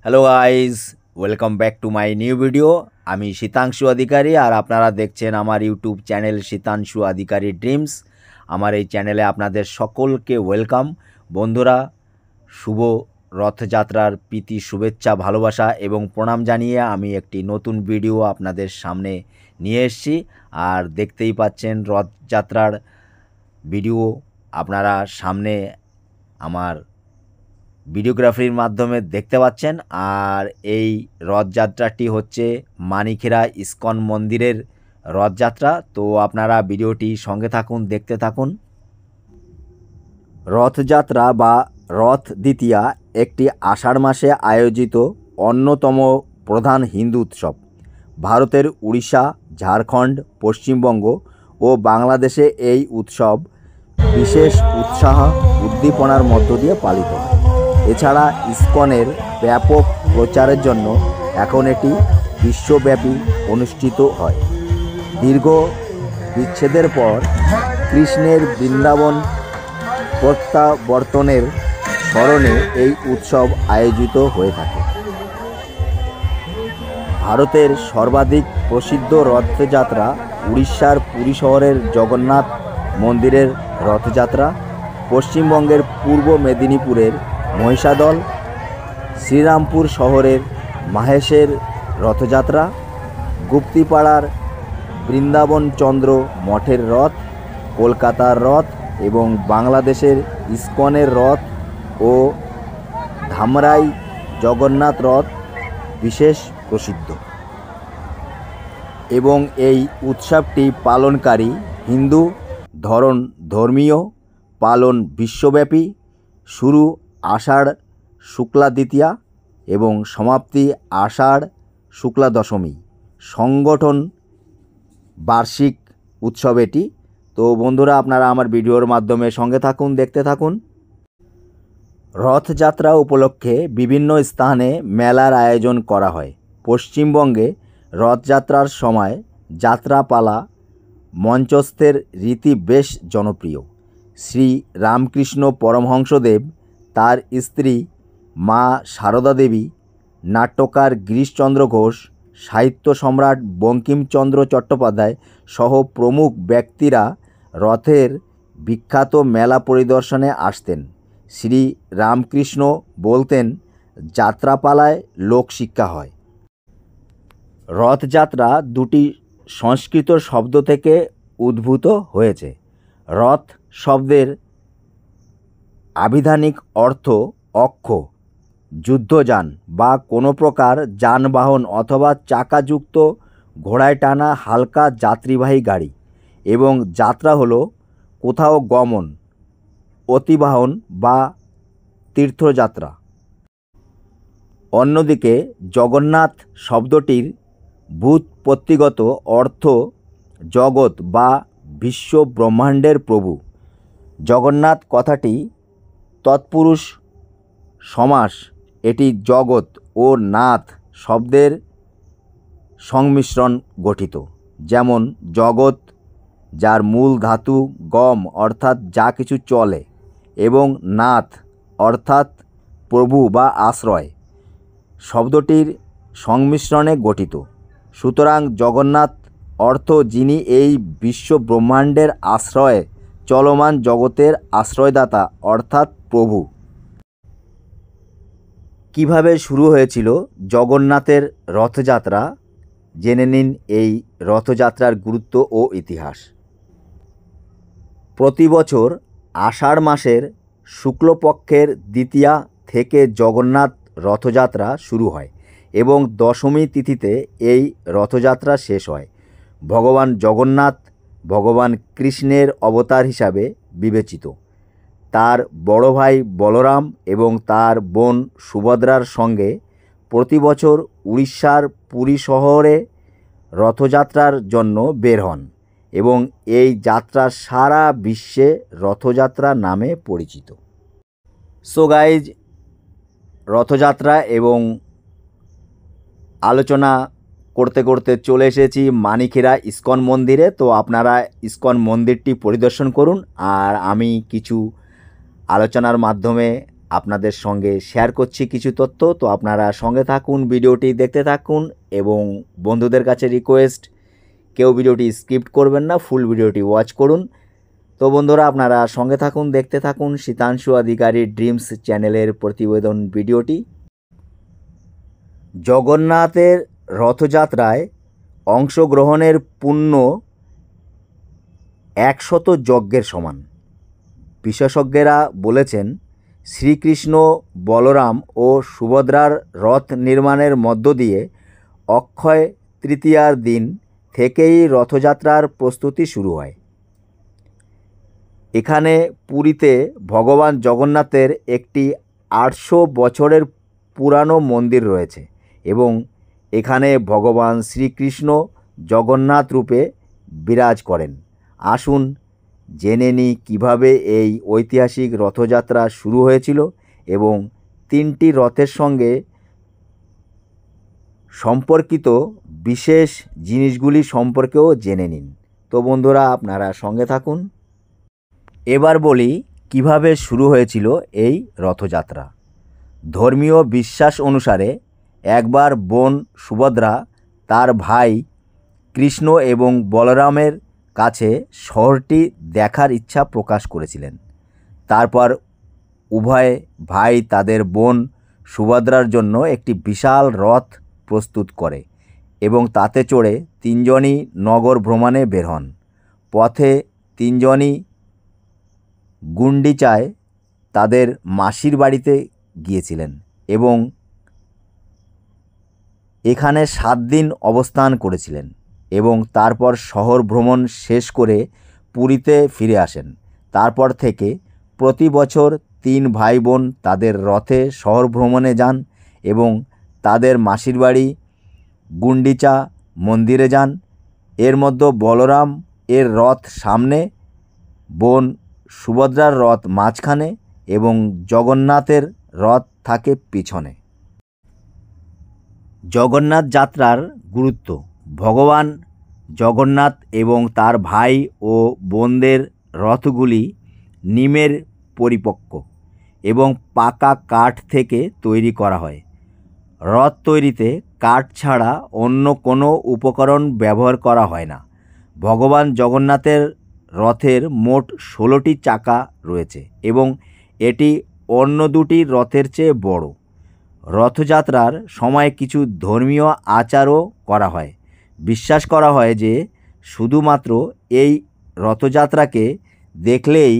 Hello guys, welcome back to my new video. আমি শীতাংশু অধিকারী আর আপনারা দেখছেন আমার ইউটিউব চ্যানেল শীতাংশু অধিকারী ড্রিমস। আমার এই চ্যানেলে আপনাদের সকলকে ওয়েলকাম। বন্ধুরা, শুভ রথযাত্রার প্রীতি শুভেচ্ছা ভালোবাসা এবং প্রণাম জানিয়ে আমি একটি নতুন ভিডিও আপনাদের সামনে নিয়ে এসেছি। আর দেখতেই পাচ্ছেন রথযাত্রার ভিডিও আপনারা সামনে আমার ভিডিওগ্রাফির মাধ্যমে দেখতে পাচ্ছেন। আর এই রথযাত্রাটি হচ্ছে মানিকেরা ইস্কন মন্দিরের রথযাত্রা। তো আপনারা ভিডিওটি সঙ্গে থাকুন, দেখতে থাকুন। রথযাত্রা বা রথ দ্বিতীয়া একটি আষাঢ় মাসে আয়োজিত অন্যতম প্রধান হিন্দু উৎসব। ভারতের উড়িষ্যা, ঝাড়খণ্ড, পশ্চিমবঙ্গ ও বাংলাদেশে এই উৎসব বিশেষ উৎসাহ উদ্দীপনার মধ্য দিয়ে পালিত হয়। এছাড়া ইস্কনের ব্যাপক প্রচারের জন্য এখন এটি বিশ্বব্যাপী অনুষ্ঠিত হয়। দীর্ঘ বিচ্ছেদের পর কৃষ্ণের বৃন্দাবন প্রত্যাবর্তনের স্মরণে এই উৎসব আয়োজিত হয়ে থাকে। ভারতের সর্বাধিক প্রসিদ্ধ রথযাত্রা উড়িষ্যার পুরী শহরের জগন্নাথ মন্দিরের রথযাত্রা, পশ্চিমবঙ্গের পূর্ব মেদিনীপুরের মহিষাদল, শ্রীরামপুর শহরের মাহেশের রথযাত্রা, গুপ্তিপাড়ার বৃন্দাবনচন্দ্র মঠের রথ, কলকাতার রথ এবং বাংলাদেশের ইস্কনের রথ ও ধামরাই জগন্নাথ রথ বিশেষ প্রসিদ্ধ। এবং এই উৎসবটি পালনকারী হিন্দু ধর্মীয় পালন বিশ্বব্যাপী। শুরু আষাঢ় শুক্লা দ্বিতীয়া এবং সমাপ্তি আষাঢ় শুক্লা দশমী। সংগঠন বার্ষিক উৎসব এটি। তো বন্ধুরা, আপনারা আমার ভিডিওর মাধ্যমে সঙ্গে থাকুন, দেখতে থাকুন। রথযাত্রা উপলক্ষে বিভিন্ন স্থানে মেলার আয়োজন করা হয়। পশ্চিমবঙ্গে রথযাত্রার সময় যাত্রাপালা মঞ্চস্থের রীতি বেশ জনপ্রিয়। শ্রী রামকৃষ্ণ পরমহংসদেব, তার স্ত্রী মা সারদা দেবী, নাট্যকার গিরিশচন্দ্র ঘোষ, সাহিত্য সম্রাট বঙ্কিমচন্দ্র চট্টোপাধ্যায় সহ প্রমুখ ব্যক্তিরা রথের বিখ্যাত মেলা পরিদর্শনে আসতেন। শ্রী রামকৃষ্ণ বলতেন, যাত্রাপালায় লোকশিক্ষা হয়। রথযাত্রা দুটি সংস্কৃত শব্দ থেকে উদ্ভূত হয়েছে। রথ শব্দের আবিধানিক অর্থ অক্ষ, যুদ্ধযান বা কোনো প্রকার যানবাহন অথবা চাকাযুক্ত ঘোড়ায় টানা হালকা যাত্রীবাহী গাড়ি, এবং যাত্রা হলো কোথাও গমন, অতিবাহন বা তীর্থযাত্রা। অন্যদিকে জগন্নাথ শব্দটির ব্যুৎপত্তিগত অর্থ জগৎ বা বিশ্ব ব্রহ্মাণ্ডের প্রভু। জগন্নাথ কথাটি তৎপুরুষ সমাস। এটি জগৎ ও নাথ শব্দের সংমিশ্রণ গঠিত। যেমন জগৎ, যার মূল ধাতু গম অর্থাৎ যা কিছু চলে, এবং নাথ অর্থাৎ প্রভু বা আশ্রয় শব্দটির সংমিশ্রণে গঠিত। সুতরাং জগন্নাথ অর্থ যিনি এই বিশ্ব ব্রহ্মাণ্ডের আশ্রয়, চলমান জগতের আশ্রয়দাতা অর্থাৎ প্রভু। কিভাবে শুরু হয়েছিল জগন্নাথের রথযাত্রা, জেনে নিন এই রথযাত্রার গুরুত্ব ও ইতিহাস। প্রতি বছর আষাঢ় মাসের শুক্লপক্ষের দ্বিতীয়া থেকে জগন্নাথ রথযাত্রা শুরু হয় এবং দশমী তিথিতে এই রথযাত্রা শেষ হয়। ভগবান জগন্নাথ ভগবান কৃষ্ণের অবতার হিসাবে বিবেচিত। তার বড় ভাই বলরাম এবং তার বোন সুভদ্রার সঙ্গে প্রতি বছর উড়িষ্যার পুরী শহরে রথযাত্রার জন্য বের হন এবং এই যাত্রা সারা বিশ্বে রথযাত্রা নামে পরিচিত। সো গাইজ, রথযাত্রা এবং আলোচনা করতে করতে চলে এসেছি মানিকেরা ইস্কন মন্দিরে। তো আপনারা ইস্কন মন্দিরটি পরিদর্শন করুন আর আমি কিছু আলোচনার মাধ্যমে আপনাদের সঙ্গে শেয়ার করছি কিছু তথ্য। তো আপনারা সঙ্গে থাকুন, ভিডিওটি দেখতে থাকুন এবং বন্ধুদের কাছে রিকোয়েস্ট, কেউ ভিডিওটি স্কিপ করবেন না, ফুল ভিডিওটি ওয়াচ করুন। তো বন্ধুরা, আপনারা সঙ্গে থাকুন, দেখতে থাকুন শীতাংশু অধিকারী ড্রিমস চ্যানেলের প্রতিবেদন ভিডিওটি। জগন্নাথের রথযাত্রায় অংশগ্রহণের পুণ্য 100 যজ্ঞের সমান। বিশেষজ্ঞরা বলেছেন, শ্রীকৃষ্ণ, বলরাম ও সুভদ্রার রথ নির্মাণের মধ্য দিয়ে অক্ষয় তৃতীয়ার দিন থেকেই রথযাত্রার প্রস্তুতি শুরু হয়। এখানে পুরীতে ভগবান জগন্নাথের একটি 800 বছরের পুরানো মন্দির রয়েছে এবং এখানে ভগবান শ্রীকৃষ্ণ জগন্নাথ রূপে বিরাজ করেন। আসুন জেনে নিই কীভাবে এই ঐতিহাসিক রথযাত্রা শুরু হয়েছিল এবং 3টি রথের সঙ্গে সম্পর্কিত বিশেষ জিনিসগুলি সম্পর্কেও জেনে নিন। তো বন্ধুরা, আপনারা সঙ্গে থাকুন। এবার বলি কিভাবে শুরু হয়েছিল এই রথযাত্রা। ধর্মীয় বিশ্বাস অনুসারে একবার বোন সুভদ্রা তার ভাই কৃষ্ণ এবং বলরামের কাছে শহরটি দেখার ইচ্ছা প্রকাশ করেছিলেন। তারপর উভয় ভাই তাদের বোন সুভদ্রার জন্য একটি বিশাল রথ প্রস্তুত করে এবং তাতে চড়ে তিনজনই নগর ভ্রমণে বের হন। পথে তিনজনই গুন্ডিচায় তাদের মাসির বাড়িতে গিয়েছিলেন এবং এখানে 7 দিন অবস্থান করেছিলেন এবং তারপর শহর ভ্রমণ শেষ করে পুরীতে ফিরে আসেন। তারপর থেকে প্রতি বছর 3 ভাই বোন তাদের রথে শহর ভ্রমণে যান এবং তাদের মাসির বাড়ি গুন্ডিচা মন্দিরে যান। এর মধ্যে বলরাম এর রথ সামনে, বোন সুভদ্রার রথ মাঝখানে এবং জগন্নাথের রথ থাকে পিছনে। জগন্নাথ যাত্রার গুরুত্ব। ভগবান জগন্নাথ এবং তার ভাই ও বোনদের রথগুলি নিমের পরিপক্ক এবং পাকা কাঠ থেকে তৈরি করা হয়। রথ তৈরিতে কাঠ ছাড়া অন্য কোনো উপকরণ ব্যবহার করা হয় না। ভগবান জগন্নাথের রথের মোট 16টি চাকা রয়েছে এবং এটি অন্য দুটি রথের চেয়ে বড়। রথযাত্রার সময় কিছু ধর্মীয় আচারও করা হয়। বিশ্বাস করা হয় যে শুধুমাত্র এই রথযাত্রাকে দেখলেই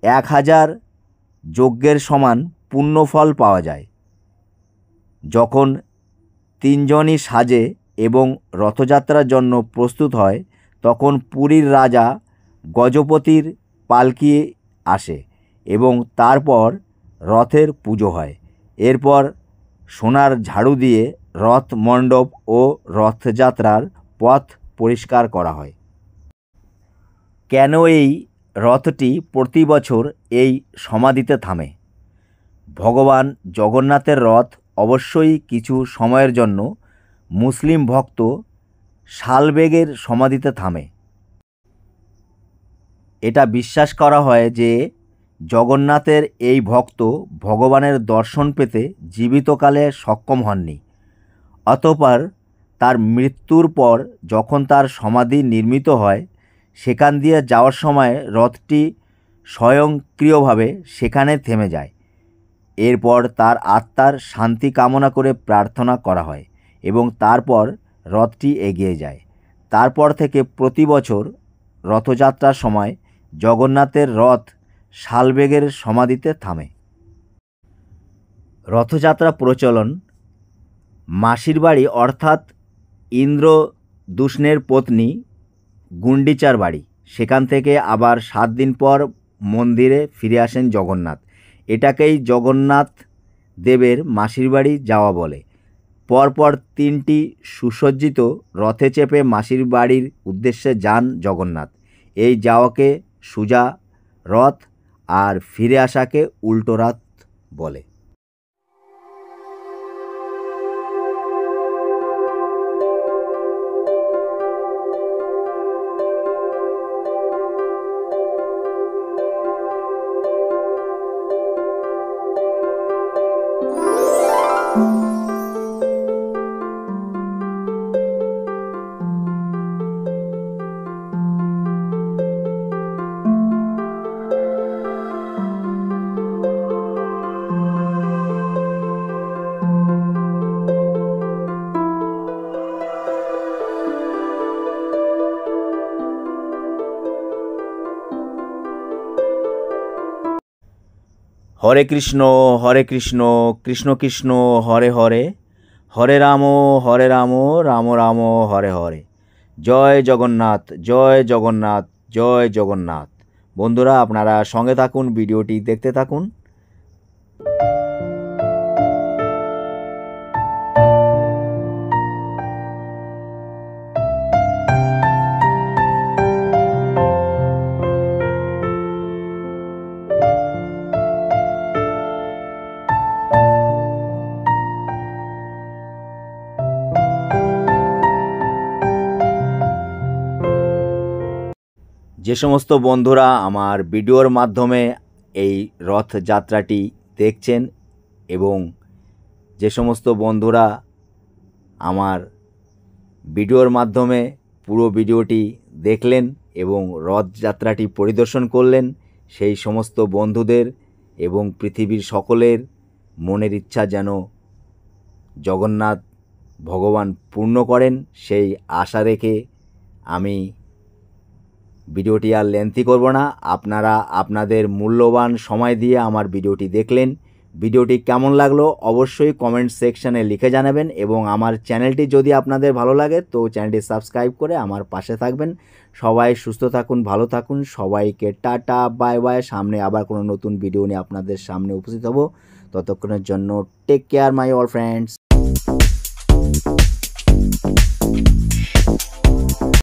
1000 যজ্ঞের সমান পুণ্যফল পাওয়া যায়। যখন তিনজনই সাজে এবং রথযাত্রার জন্য প্রস্তুত হয়, তখন পুরীর রাজা গজপতির পালকি আসে এবং তারপর রথের পুজো হয়। এরপর সোনার ঝাড়ু দিয়ে রথ মণ্ডপ ও রথযাত্রার পথ পরিষ্কার করা হয়। কেন এই রথটি প্রতি বছর এই সমাধিতে থামে? ভগবান জগন্নাথের রথ অবশ্যই কিছু সময়ের জন্য মুসলিম ভক্ত শালবেগের সমাধিতে থামে। এটা বিশ্বাস করা হয় যে জগন্নাথের এই ভক্ত ভগবানের দর্শন পেতে জীবিতকালে সক্ষম হননি। অতঃপর তার মৃত্যুর পর যখন তার সমাধি নির্মিত হয়, সেখান দিয়ে যাওয়ার সময় রথটি স্বয়ংক্রিয়ভাবে সেখানে থেমে যায়। এরপর তার আত্মার শান্তি কামনা করে প্রার্থনা করা হয় এবং তারপর রথটি এগিয়ে যায়। তারপর থেকে প্রতি বছর রথযাত্রার সময় জগন্নাথের রথ শালবেগের সমাধিতে থামে। রথযাত্রা প্রচলন। মাসির বাড়ি অর্থাৎ ইন্দ্রদূষ্ণের পত্নী গুন্ডিচার বাড়ি, সেখান থেকে আবার 7 দিন পর মন্দিরে ফিরে আসেন জগন্নাথ। এটাকেই জগন্নাথ দেবের মাসির বাড়ি যাওয়া বলে। পরপর 3টি সুসজ্জিত রথে চেপে মাসির বাড়ির উদ্দেশ্যে যান জগন্নাথ। এই যাওয়াকে সোজা রথ আর ফিরে আসাকে উল্টো রথ বলে। হরে কৃষ্ণ কৃষ্ণ কৃষ্ণ হরে হরে, হরে রাম রাম রাম হরে হরে। জয় জগন্নাথ জয় জগন্নাথ জয় জগন্নাথ। বন্ধুরা, আপনারা সঙ্গে থাকুন, ভিডিওটি দেখতে থাকুন। যে সমস্ত বন্ধুরা আমার ভিডিওর মাধ্যমে এই রথযাত্রাটি দেখছেন এবং যে সমস্ত বন্ধুরা আমার ভিডিওর মাধ্যমে পুরো ভিডিওটি দেখলেন এবং রথযাত্রাটি পরিদর্শন করলেন, সেই সমস্ত বন্ধুদের এবং পৃথিবীর সকলের মনের ইচ্ছা যেন জগন্নাথ ভগবান পূর্ণ করেন, সেই আশা রেখে আমি ভিডিওটি আর লেন্থি করব না। আপনারা আপনাদের মূল্যবান সময় দিয়ে আমার ভিডিওটি দেখলেন। ভিডিওটি কেমন লাগলো অবশ্যই কমেন্ট সেকশানে লিখে জানাবেন এবং আমার চ্যানেলটি যদি আপনাদের ভালো লাগে তো চ্যানেলটি সাবস্ক্রাইব করে আমার পাশে থাকবেন। সবাই সুস্থ থাকুন, ভালো থাকুন, সবাইকে টাটা বাই বাই। সামনে আবার কোনো নতুন ভিডিও নিয়ে আপনাদের সামনে উপস্থিত হব। ততক্ষণের জন্য take care my all friends.